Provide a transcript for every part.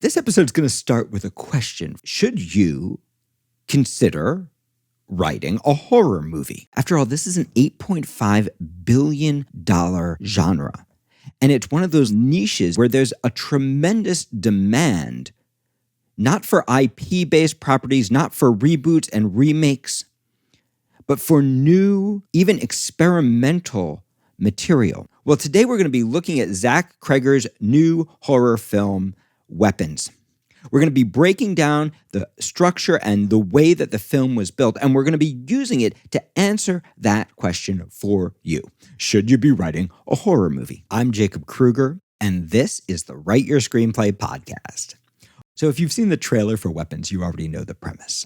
This episode is going to start with a question. Should you consider writing a horror movie? After all, this is an $8.5 billion genre. And it's one of those niches where there's a tremendous demand, not for IP-based properties, not for reboots and remakes, but for new, even experimental material. Well, today we're going to be looking at Zach Cregger's new horror film, Weapons. We're going to be breaking down the structure and the way that the film was built, and we're going to be using it to answer that question for you. Should you be writing a horror movie? I'm Jacob Krueger, and this is the Write Your Screenplay Podcast. So if you've seen the trailer for Weapons, you already know the premise.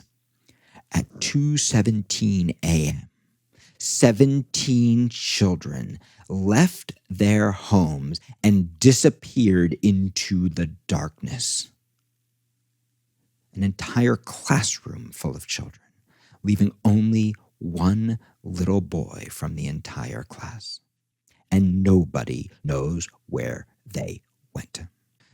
At 2:17 a.m., 17 children left their homes and disappeared into the darkness. An entire classroom full of children, leaving only one little boy from the entire class. And nobody knows where they went.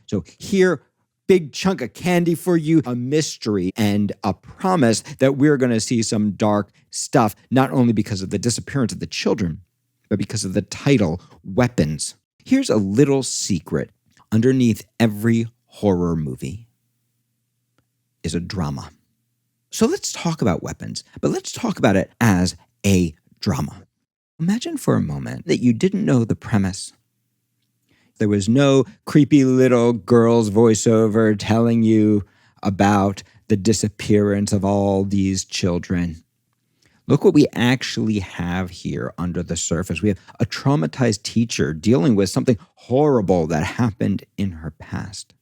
So here, big chunk of candy for you, a mystery and a promise that we're going to see some dark stuff, not only because of the disappearance of the children, but because of the title, Weapons. Here's a little secret. Underneath every horror movie is a drama. So let's talk about Weapons, but let's talk about it as a drama. Imagine for a moment that you didn't know the premise. There was no creepy little girl's voiceover telling you about the disappearance of all these children. Look what we actually have here under the surface. We have a traumatized teacher dealing with something horrible that happened in her past.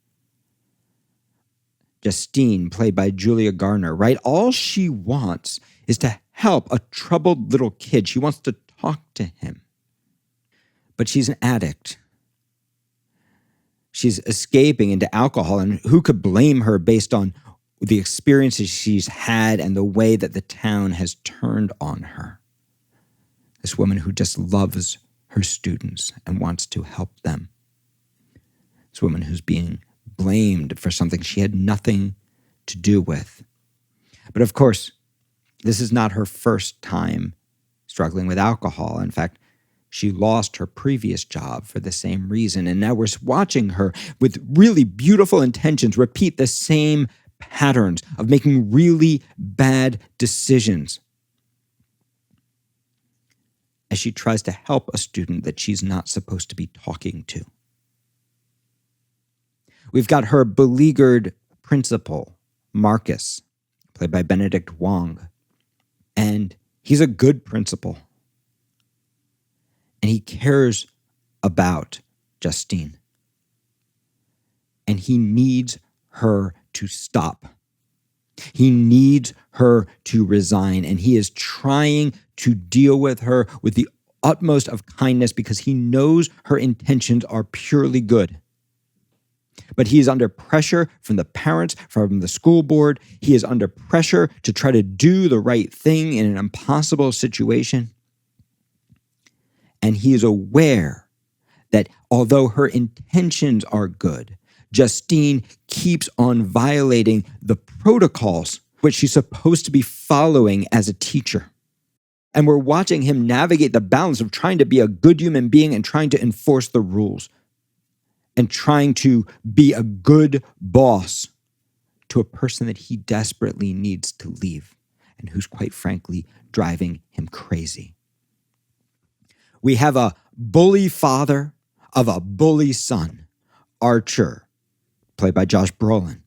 Justine, played by Julia Garner, right? All she wants is to help a troubled little kid. She wants to talk to him. But she's an addict. She's escaping into alcohol, and who could blame her based on the experiences she's had and the way that the town has turned on her? This woman who just loves her students and wants to help them. This woman who's being blamed for something she had nothing to do with. But of course, this is not her first time struggling with alcohol. In fact, she lost her previous job for the same reason. And now we're watching her with really beautiful intentions repeat the same patterns of making really bad decisions as she tries to help a student that she's not supposed to be talking to. We've got her beleaguered principal, Marcus, played by Benedict Wong. And he's a good principal. And he cares about Justine. And he needs her to stop. He needs her to resign. And he is trying to deal with her with the utmost of kindness because he knows her intentions are purely good. But he is under pressure from the parents, from the school board. He is under pressure to try to do the right thing in an impossible situation. And he is aware that although her intentions are good, Justine keeps on violating the protocols which she's supposed to be following as a teacher. And we're watching him navigate the balance of trying to be a good human being and trying to enforce the rules and trying to be a good boss to a person that he desperately needs to leave and who's quite frankly driving him crazy. We have a bully father of a bully son, Archer, played by Josh Brolin.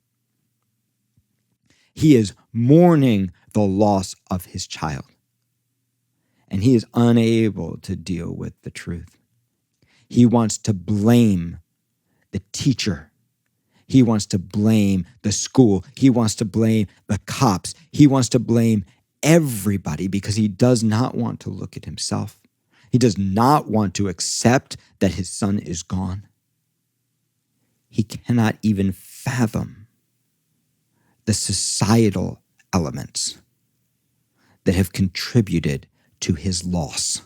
He is mourning the loss of his child, and he is unable to deal with the truth. He wants to blame the teacher. He wants to blame the school. He wants to blame the cops. He wants to blame everybody because he does not want to look at himself. He does not want to accept that his son is gone. He cannot even fathom the societal elements that have contributed to his loss.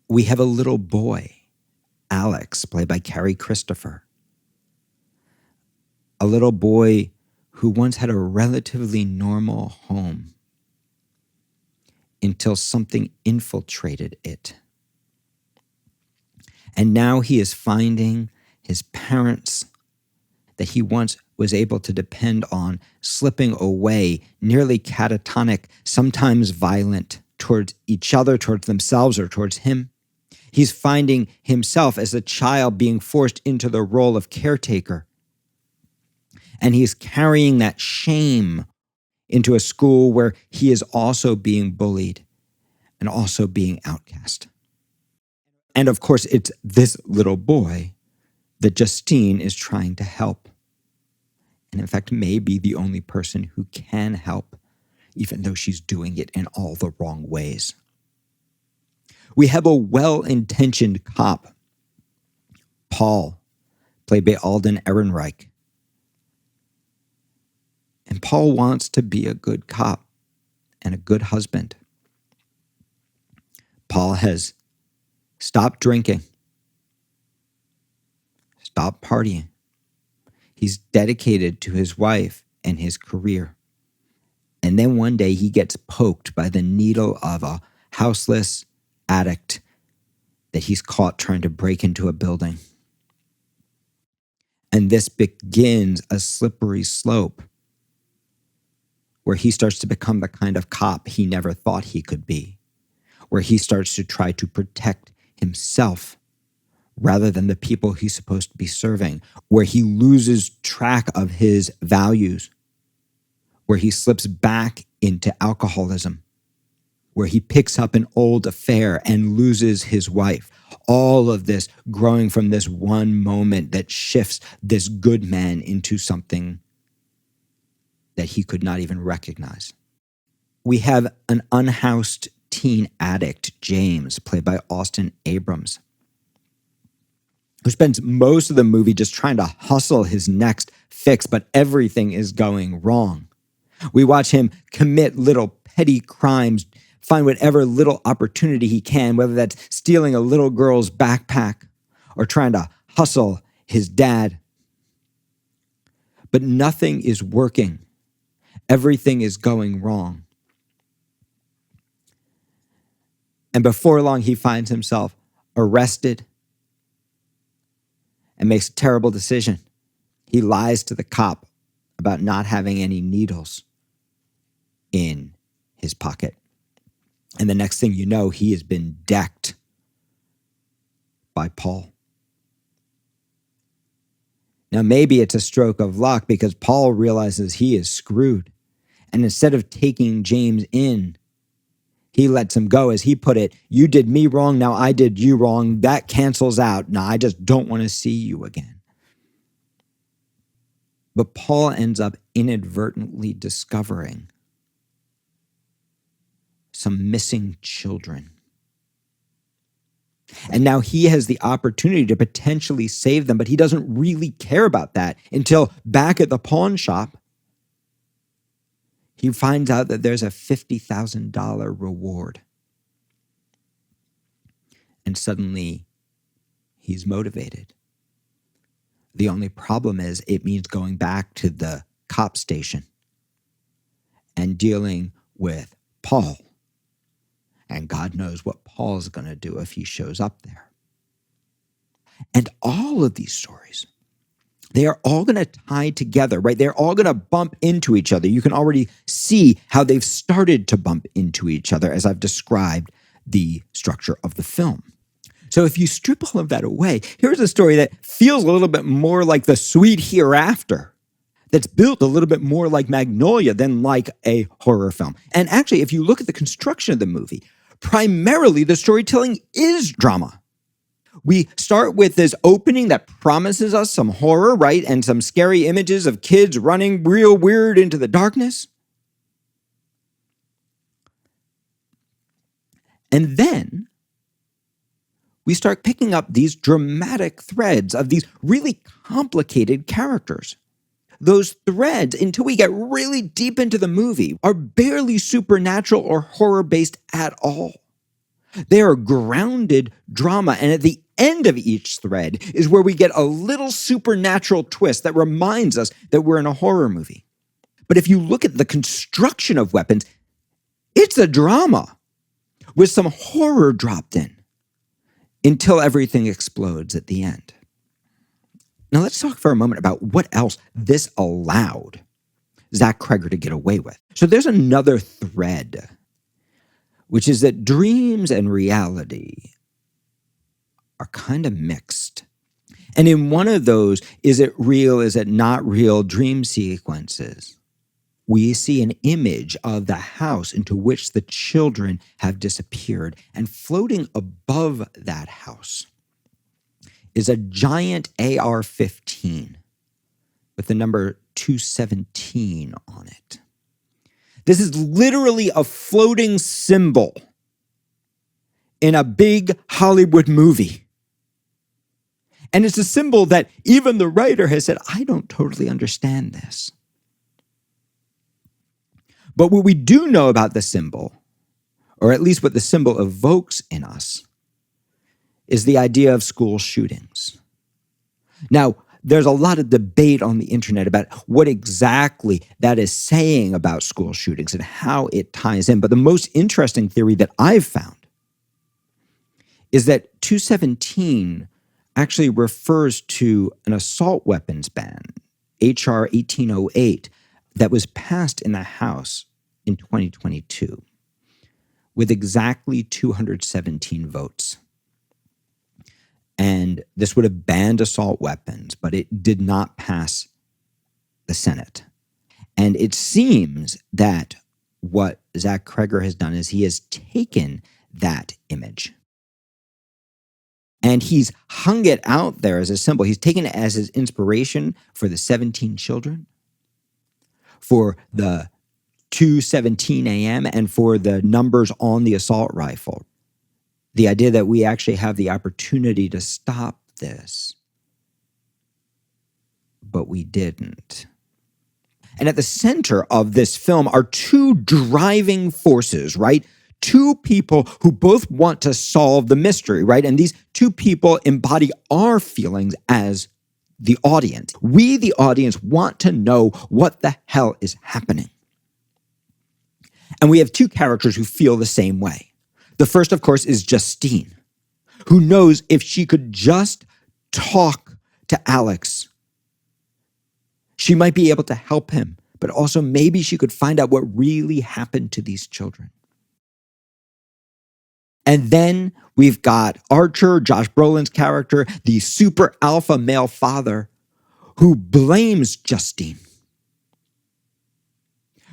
We have a little boy, Alex, played by Carrie Christopher. a little boy who once had a relatively normal home until something infiltrated it. And now he is finding his parents that he once was able to depend on slipping away, nearly catatonic, sometimes violent towards each other, towards themselves, or towards him. He's finding himself as a child being forced into the role of caretaker. And he's carrying that shame into a school where he is also being bullied and also being outcast. And of course, it's this little boy that Justine is trying to help. And in fact, may be the only person who can help, even though she's doing it in all the wrong ways. We have a well-intentioned cop, Paul, played by Alden Ehrenreich. And Paul wants to be a good cop and a good husband. Paul has stopped drinking, stopped partying. He's dedicated to his wife and his career. And then one day he gets poked by the needle of a houseless addict that he's caught trying to break into a building. And this begins a slippery slope where he starts to become the kind of cop he never thought he could be, where he starts to try to protect himself rather than the people he's supposed to be serving, where he loses track of his values, where he slips back into alcoholism, where he picks up an old affair and loses his wife. All of this growing from this one moment that shifts this good man into something that he could not even recognize. We have an unhoused teen addict, James, played by Austin Abrams, who spends most of the movie just trying to hustle his next fix, but everything is going wrong. We watch him commit little petty crimes, find whatever little opportunity he can, whether that's stealing a little girl's backpack or trying to hustle his dad. But nothing is working. Everything is going wrong. And before long, he finds himself arrested and makes a terrible decision. He lies to the cop about not having any needles in his pocket. And the next thing you know, he has been decked by Paul. Now, maybe it's a stroke of luck because Paul realizes he is screwed. And instead of taking James in, he lets him go. As he put it, you did me wrong, now I did you wrong. That cancels out. Now I just don't want to see you again. But Paul ends up inadvertently discovering some missing children. And now he has the opportunity to potentially save them, but he doesn't really care about that until back at the pawn shop, he finds out that there's a $50,000 reward. And suddenly, he's motivated. The only problem is it means going back to the cop station and dealing with Paul. And God knows what Paul's going to do if he shows up there. And all of these stories, they are all going to tie together, right? They're all going to bump into each other. You can already see how they've started to bump into each other as I've described the structure of the film. So if you strip all of that away, here's a story that feels a little bit more like the Sweet Hereafter, that's built a little bit more like Magnolia than like a horror film. And actually, if you look at the construction of the movie, primarily the storytelling is drama. We start with this opening that promises us some horror, right? And some scary images of kids running real weird into the darkness. And then we start picking up these dramatic threads of these really complicated characters. Those threads, until we get really deep into the movie, are barely supernatural or horror-based at all. They are grounded drama, and at the end of each thread is where we get a little supernatural twist that reminds us that we're in a horror movie. But if you look at the construction of weapons, it's a drama with some horror dropped in until everything explodes at the end. Now let's talk for a moment about what else this allowed Zach Cregger to get away with. So there's another thread, which is that dreams and reality are kind of mixed. And in one of those, is it real, is it not real dream sequences, we see an image of the house into which the children have disappeared. And floating above that house is a giant AR-15 with the number 217 on it. This is literally a floating symbol in a big Hollywood movie. And it's a symbol that even the writer has said, I don't totally understand this. But what we do know about the symbol, or at least what the symbol evokes in us, is the idea of school shootings. Now, there's a lot of debate on the internet about what exactly that is saying about school shootings and how it ties in. But the most interesting theory that I've found is that 217 actually refers to an assault weapons ban, H.R. 1808, that was passed in the House in 2022 with exactly 217 votes. And this would have banned assault weapons, but it did not pass the Senate. And it seems that what Zach Cregger has done is he has taken that image and he's hung it out there as a symbol. He's taken it as his inspiration for the 17 children, for the 2:17 a.m., and for the numbers on the assault rifle. The idea that we actually have the opportunity to stop this, but we didn't. And at the center of this film are two driving forces, right? Two people who both want to solve the mystery, right? And these two people embody our feelings as the audience. We, the audience, want to know what the hell is happening. And we have two characters who feel the same way. The first, of course, is Justine, who knows if she could just talk to Alex, she might be able to help him, but also maybe she could find out what really happened to these children. And then we've got Archer, Josh Brolin's character, the super alpha male father who blames Justine,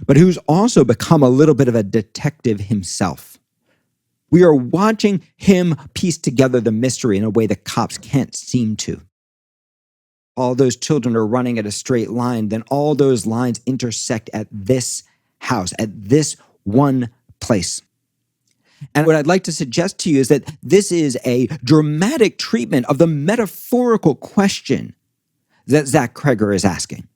but who's also become a little bit of a detective himself. We are watching him piece together the mystery in a way that cops can't seem to. All those children are running at a straight line, then all those lines intersect at this house, at this one place. And what I'd like to suggest to you is that this is a dramatic treatment of the metaphorical question that Zach Cregger is asking,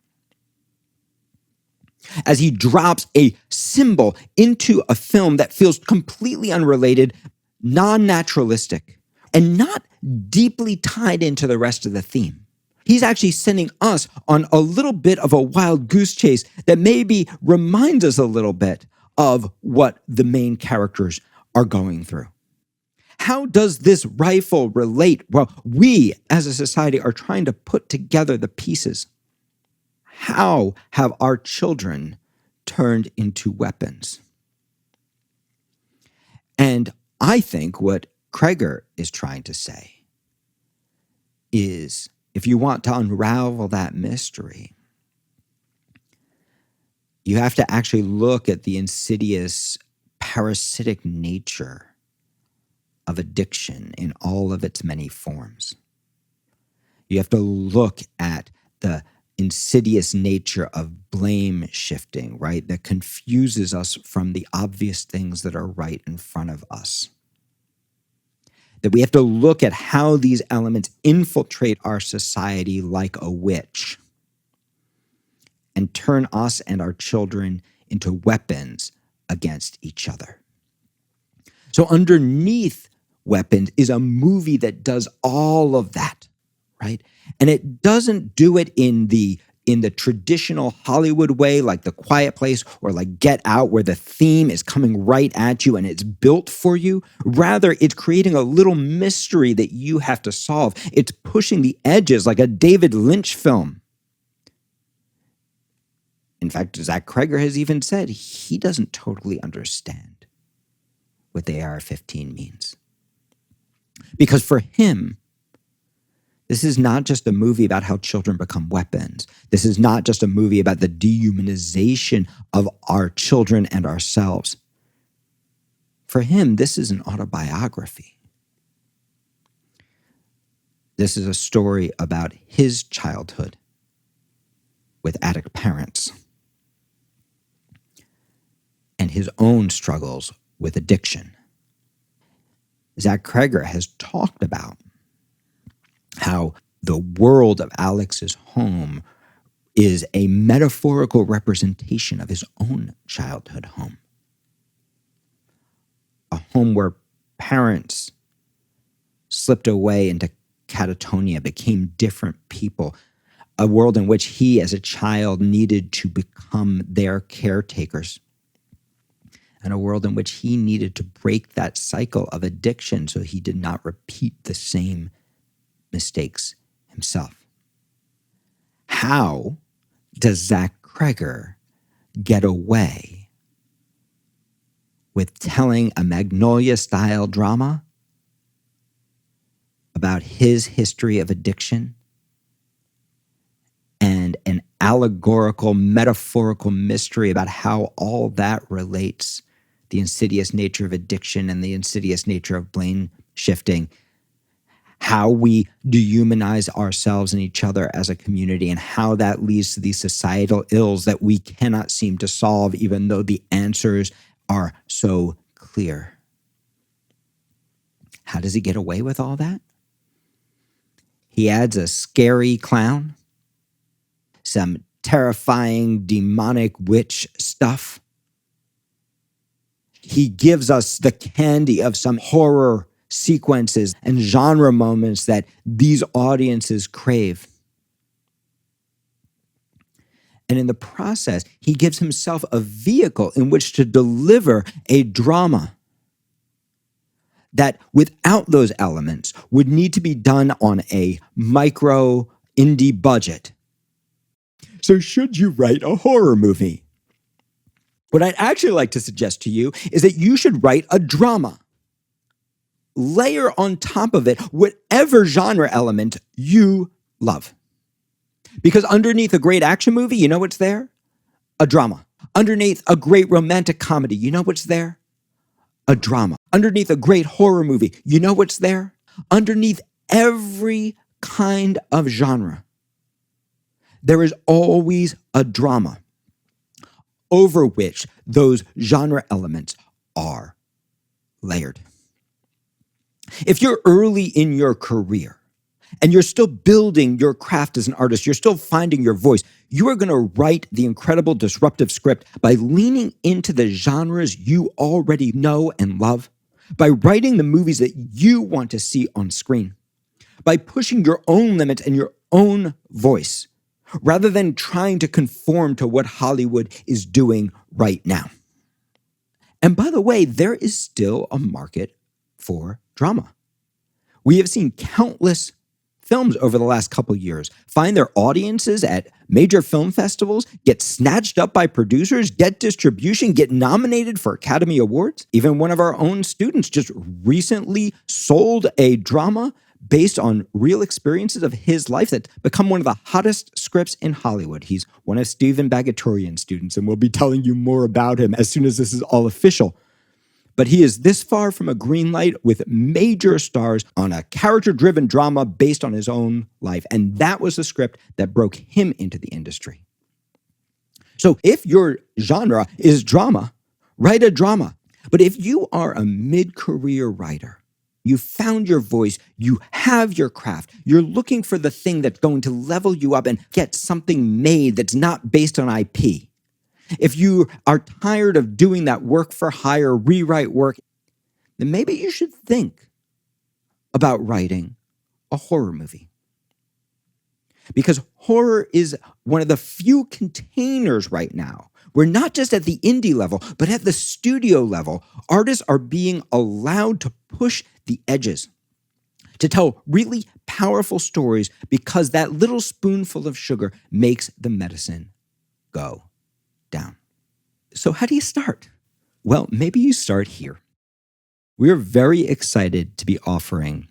as he drops a symbol into a film that feels completely unrelated, non-naturalistic, and not deeply tied into the rest of the theme. He's actually sending us on a little bit of a wild goose chase that maybe reminds us a little bit of what the main characters are going through. How does this rifle relate? Well, we as a society are trying to put together the pieces. How have our children turned into weapons? And I think what Cregger is trying to say is, if you want to unravel that mystery, you have to actually look at the insidious, parasitic nature of addiction in all of its many forms. You have to look at the insidious nature of blame shifting, right? That confuses us from the obvious things that are right in front of us. That we have to look at how these elements infiltrate our society like a witch and turn us and our children into weapons against each other. So underneath weapons is a movie that does all of that, right? And it doesn't do it in the traditional Hollywood way, like The Quiet Place or like Get Out, where the theme is coming right at you and it's built for you. Rather, it's creating a little mystery that you have to solve. It's pushing the edges like a David Lynch film. In fact, Zach Cregger has even said he doesn't totally understand what the AR-15 means. Because for him, this is not just a movie about how children become weapons. This is not just a movie about the dehumanization of our children and ourselves. For him, this is an autobiography. This is a story about his childhood with addict parents and his own struggles with addiction. Zach Cregger has talked about how the world of Alex's home is a metaphorical representation of his own childhood home. A home where parents slipped away into catatonia, became different people. A world in which he, as a child, needed to become their caretakers. And a world in which he needed to break that cycle of addiction so he did not repeat the same mistakes himself. How does Zach Cregger get away with telling a Magnolia-style drama about his history of addiction and an allegorical, metaphorical mystery about how all that relates, the insidious nature of addiction and the insidious nature of blame shifting, how we dehumanize ourselves and each other as a community, and how that leads to these societal ills that we cannot seem to solve, even though the answers are so clear. How does he get away with all that? He adds a scary clown, some terrifying demonic witch stuff. He gives us the candy of some horror sequences and genre moments that these audiences crave. And in the process, he gives himself a vehicle in which to deliver a drama that, without those elements, would need to be done on a micro indie budget. So should you write a horror movie? What I'd actually like to suggest to you is that you should write a drama. Layer on top of it whatever genre element you love. Because underneath a great action movie, you know what's there? A drama. Underneath a great romantic comedy, you know what's there? A drama. Underneath a great horror movie, you know what's there? Underneath every kind of genre, there is always a drama over which those genre elements are layered. If you're early in your career and you're still building your craft as an artist, you're still finding your voice, you are going to write the incredible disruptive script by leaning into the genres you already know and love, by writing the movies that you want to see on screen, by pushing your own limits and your own voice, rather than trying to conform to what Hollywood is doing right now. And by the way, there is still a market for drama. We have seen countless films over the last couple years find their audiences at major film festivals, get snatched up by producers, get distribution, get nominated for Academy Awards. Even one of our own students just recently sold a drama based on real experiences of his life that's become one of the hottest scripts in Hollywood. He's one of Stephen Bagatorian's students, and we'll be telling you more about him as soon as this is all official. But he is this far from a green light with major stars on a character-driven drama based on his own life. And that was the script that broke him into the industry. So if your genre is drama, write a drama. But if you are a mid-career writer, you found your voice, you have your craft, you're looking for the thing that's going to level you up and get something made that's not based on IP. If you are tired of doing that work for hire, rewrite work, then maybe you should think about writing a horror movie. Because horror is one of the few containers right now where not just at the indie level, but at the studio level, artists are being allowed to push the edges, to tell really powerful stories because that little spoonful of sugar makes the medicine go down. So how do you start? Well, maybe you start here. We're very excited to be offering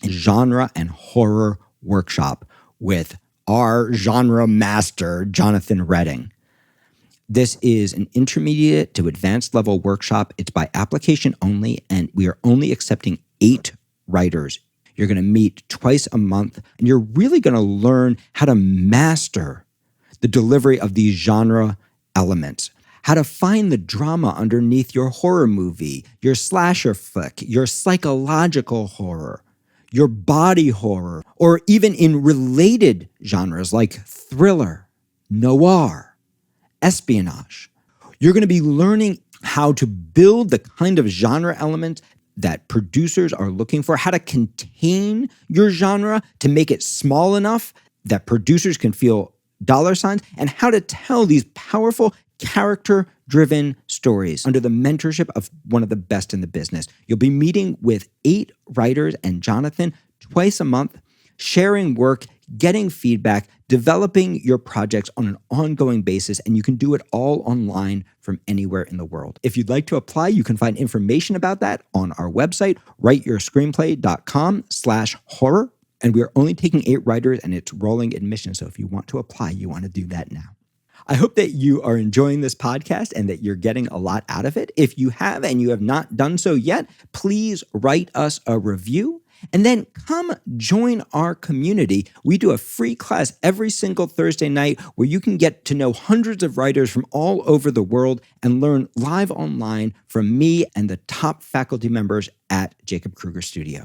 a genre and horror workshop with our genre master, Jonathan Redding. This is an intermediate to advanced level workshop. It's by application only, and we are only accepting 8 writers. You're going to meet twice a month, and you're really going to learn how to master the delivery of these genre elements, how to find the drama underneath your horror movie, your slasher flick, your psychological horror, your body horror, or even in related genres like thriller, noir, espionage. You're going to be learning how to build the kind of genre element that producers are looking for, how to contain your genre to make it small enough that producers can feel dollar signs, and how to tell these powerful character-driven stories under the mentorship of one of the best in the business. You'll be meeting with 8 writers and Jonathan twice a month, sharing work, getting feedback, developing your projects on an ongoing basis, and you can do it all online from anywhere in the world. If you'd like to apply, you can find information about that on our website, writeyourscreenplay.com/horror. And we are only taking 8 writers, and it's rolling admission. So if you want to apply, you want to do that now. I hope that you are enjoying this podcast and that you're getting a lot out of it. If you have and you have not done so yet, please write us a review and then come join our community. We do a free class every single Thursday night where you can get to know hundreds of writers from all over the world and learn live online from me and the top faculty members at Jacob Krueger Studio.